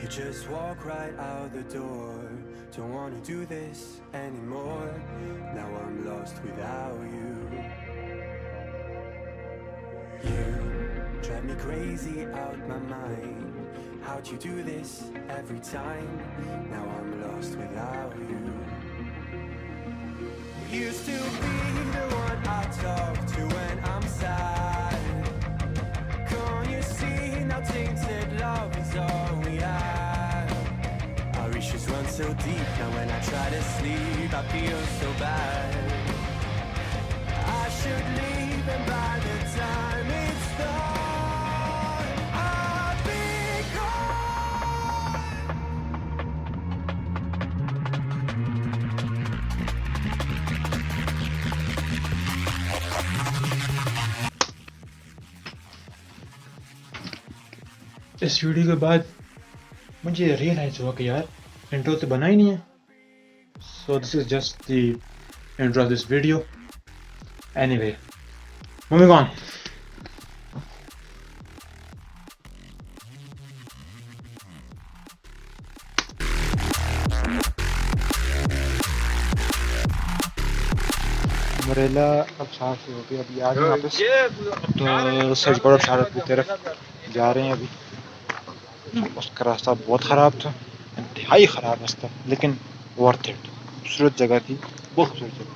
You just walk right out the door. Don't wanna do this anymore. Now I'm lost without you. You drive me crazy out my mind. How'd you do this every time? Now I'm lost without you. You used to be the one I talk to when I'm sad. Can't you see now tainted love is all we have? Our issues run so deep, now when I try to sleep I feel so bad. I should leave and by the time it's done I'll be gone. इस video के बाद मुझे realise हुआ कि यार intro तो बना ही नहीं है. So this is just the intro of this video. Anyway, moving on. Umbrella अब साफ हो गई. अभी आ गए वापस तो सजगोड़ शहर की तरफ जा रहे हैं. अभी उसका रास्ता बहुत ख़राब था, इंतहाई ख़राब रास्ता, लेकिन वर्थ इट. खूबसूरत जगह थी, बहुत खूबसूरत जगह.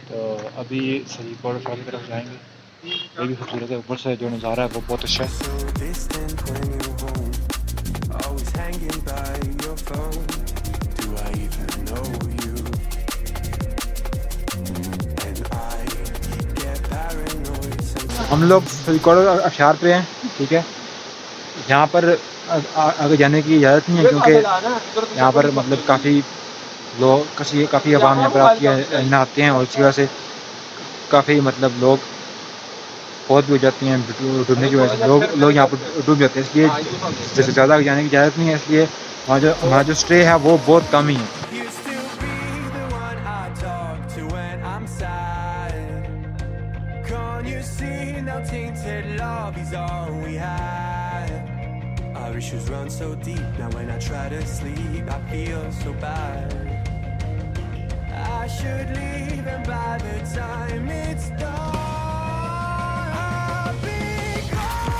तो अभी सजीकोट शहर की तरफ जाएंगे. ये भी खूबसूरत है. ऊपर से जो नज़ारा है वो बहुत अच्छा है. So distant when you're home, always hanging by your phone. Do I even know you? And I get paranoid sometimes. हम लोग सजीकोट शहर पे हैं, ठीक है. यहाँ पर आगे जाने की इजाज़त नहीं है क्योंकि यहाँ पर मतलब काफ़ी लोग काफ़ी आवाम यहाँ पर आते हैं और इसी वजह से काफ़ी मतलब लोग बहुत भी हो जाती हैं डूबने की वजह से. लोग यहाँ पर डूब जाते हैं, इसलिए ज़्यादा आगे जाने की इजाज़त नहीं है. इसलिए हमारा जो स्टे है वो बहुत कम ही है. Used to be the one I talk to when I'm sad. Can't you see now tainted love is all we had? Our issues run so deep, now when I try to sleep I feel so bad. I should leave and by the time it's done I'll be gone.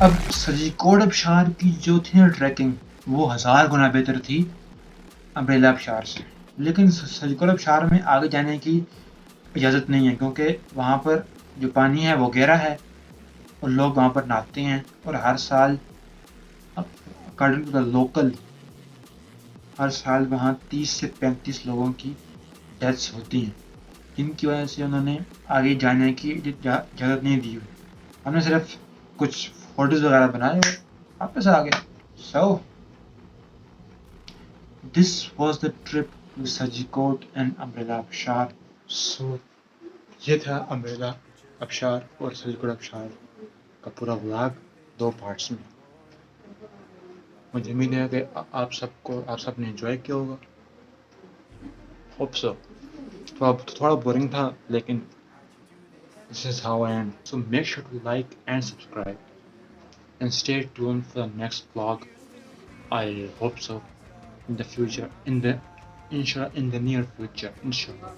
अब सजीकोट आबशार की जो थी ना trekking, वो 1000 गुना बेहतर थी umbrella आबशार से. लेकिन सजीकोट आबशार में आगे जाने की इजाज़त नहीं है क्योंकि वहाँ पर जो पानी है वो गहरा है और लोग वहाँ पर नहाते हैं. और हर साल अकॉर्डिंग टू द लोकल हर साल वहाँ 30 से 35 लोगों की डेथ्स होती हैं, जिनकी वजह से उन्होंने आगे जाने की इजाज़त नहीं दी हुई. हमने सिर्फ कुछ फोटोज वगैरह बनाए और वापस आ गए. So this was the trip to Sajikot and umbrella आबशार. सो ये था अम्ब्रेला आबशार और सजीकोट आबशार का पूरा व्लॉग 2 पार्ट्स में. मुझे उम्मीद है कि आप सब ने एंजॉय किया होगा. Hope so. थोड़ा बोरिंग था लेकिन this is how I am. So make sure to like and subscribe and stay tuned for the next vlog. I hope so in the future, in the near future, inshallah.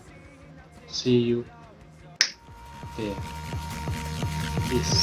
See you there. Peace.